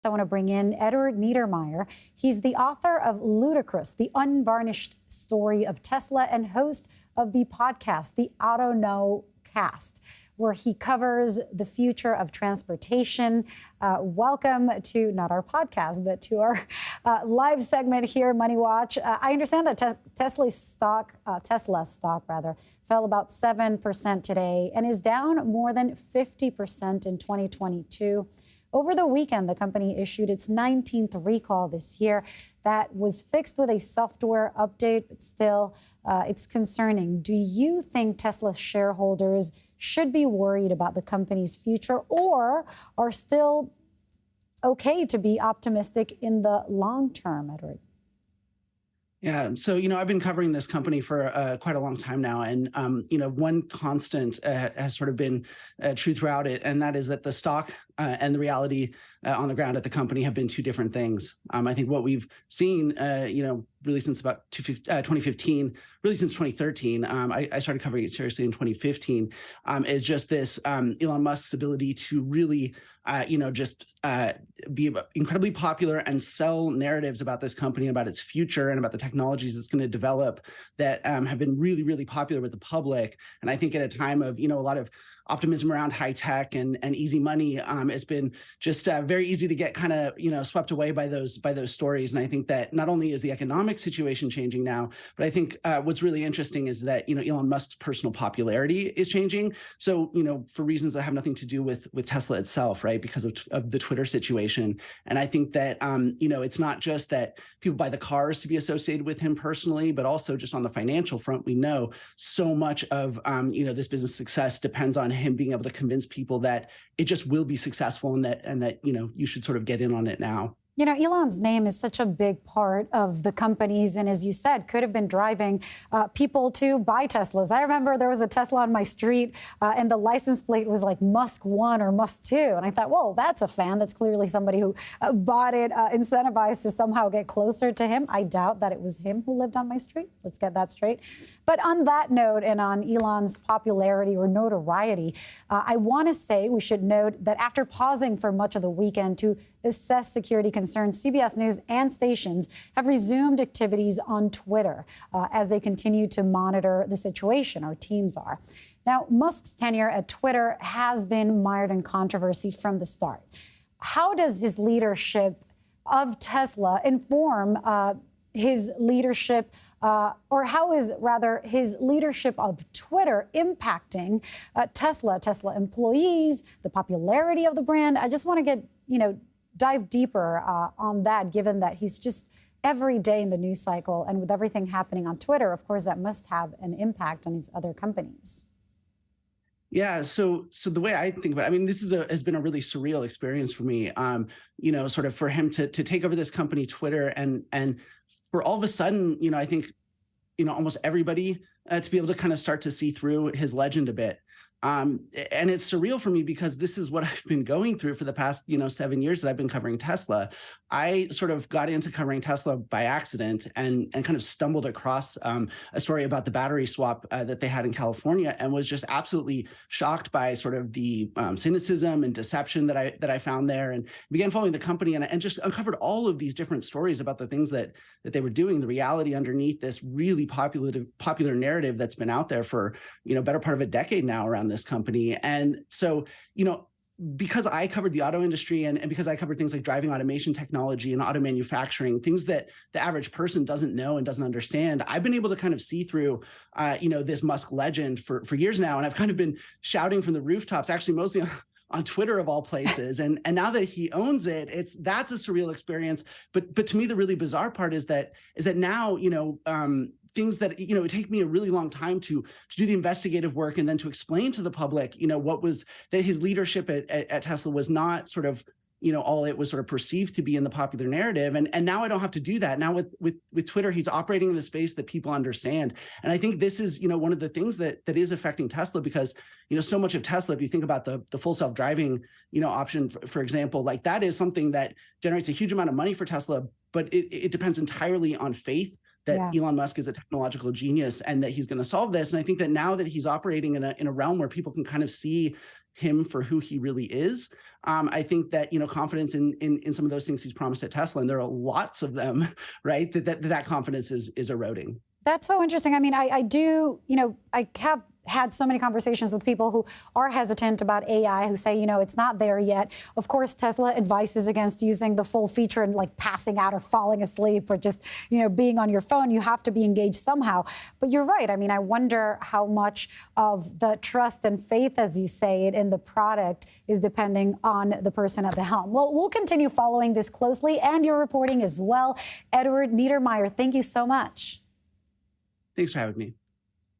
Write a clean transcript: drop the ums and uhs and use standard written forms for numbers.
I want to bring in Edward Niedermeyer. He's the author of Ludicrous, the unvarnished story of Tesla, and host of the podcast, The Auto Know Cast, where he covers the future of transportation. Welcome to, not our podcast, but to our live segment here, Money Watch. I understand that Tesla stock fell about 7% today and is down more than 50% in 2022. Over the weekend, the company issued its 19th recall this year. That was fixed with a software update, but still, it's concerning. Do you think Tesla shareholders should be worried about the company's future, or are still okay to be optimistic in the long term, Edward? Yeah, so, I've been covering this company for quite a long time now. And, one constant has sort of been true throughout it, and that is that the stock and the reality on the ground at the company have been two different things. I think what we've seen, really since about 2015, really since 2013, I started covering it seriously in 2015, is just this Elon Musk's ability to really, be incredibly popular and sell narratives about this company, about its future, and about the technologies it's going to develop that have been really, really popular with the public. And I think at a time of, a lot of optimism around high tech and easy money, it's been just very easy to get kind of swept away by those stories. And I think that not only is the economic situation changing now, but I think what's really interesting is that Elon Musk's personal popularity is changing. So for reasons that have nothing to do with Tesla itself, right? Because of the Twitter situation. And I think that it's not just that people buy the cars to be associated with him personally, but also just on the financial front, we know so much of this business success depends on him being able to convince people that it just will be successful and that you should sort of get in on it now. Elon's name is such a big part of the companies, and as you said, could have been driving people to buy Teslas. I remember there was a Tesla on my street, and the license plate was like Musk 1 or Musk 2. And I thought, well, that's a fan. That's clearly somebody who bought it, incentivized to somehow get closer to him. I doubt that it was him who lived on my street. Let's get that straight. But on that note, and on Elon's popularity or notoriety, I want to say we should note that after pausing for much of the weekend to assess security concerns, CBS News and Stations have resumed activities on Twitter as they continue to monitor the situation. Our teams are. Now, Musk's tenure at Twitter has been mired in controversy from the start. How does his leadership of Tesla inform his leadership, or how is rather his leadership of Twitter impacting Tesla employees, the popularity of the brand? I just want to get, dive deeper on that, given that he's just every day in the news cycle, and with everything happening on Twitter, of course, that must have an impact on these other companies. Yeah, so the way I think about it, this has been a really surreal experience for me. Sort of for him to take over this company, Twitter, and for all of a sudden, I think, almost everybody to be able to kind of start to see through his legend a bit. And it's surreal for me because this is what I've been going through for the past, 7 years that I've been covering Tesla. I sort of got into covering Tesla by accident and kind of stumbled across a story about the battery swap that they had in California, and was just absolutely shocked by sort of the cynicism and deception that I found there, and began following the company and just uncovered all of these different stories about the things that they were doing, the reality underneath this really popular narrative that's been out there for, better part of a decade now around this company. And so, because I covered the auto industry and because I covered things like driving automation technology and auto manufacturing, things that the average person doesn't know and doesn't understand, I've been able to kind of see through, this Musk legend for years now. And I've kind of been shouting from the rooftops, actually mostly on Twitter of all places. And now that he owns it, that's a surreal experience. But to me, the really bizarre part is that now, things that, it take me a really long time to do the investigative work and then to explain to the public, what was that his leadership at Tesla was not sort of, all it was sort of perceived to be in the popular narrative. And now I don't have to do that. Now with Twitter, he's operating in a space that people understand. And I think this is, one of the things that is affecting Tesla, because, so much of Tesla, if you think about the full self-driving, option, for example, like that is something that generates a huge amount of money for Tesla, but it depends entirely on faith that Elon Musk is a technological genius and that he's going to solve this. And I think that now that he's operating in a realm where people can kind of see him for who he really is. I think that, confidence in some of those things he's promised at Tesla, and there are lots of them, right, that confidence is eroding. That's so interesting. I mean, I do, I have had so many conversations with people who are hesitant about AI, who say, it's not there yet. Of course, Tesla advises against using the full feature and like passing out or falling asleep or just, being on your phone. You have to be engaged somehow. But you're right. I mean, I wonder how much of the trust and faith, as you say it, in the product is depending on the person at the helm. Well, we'll continue following this closely and your reporting as well. Edward Niedermeyer, thank you so much. Thanks for having me.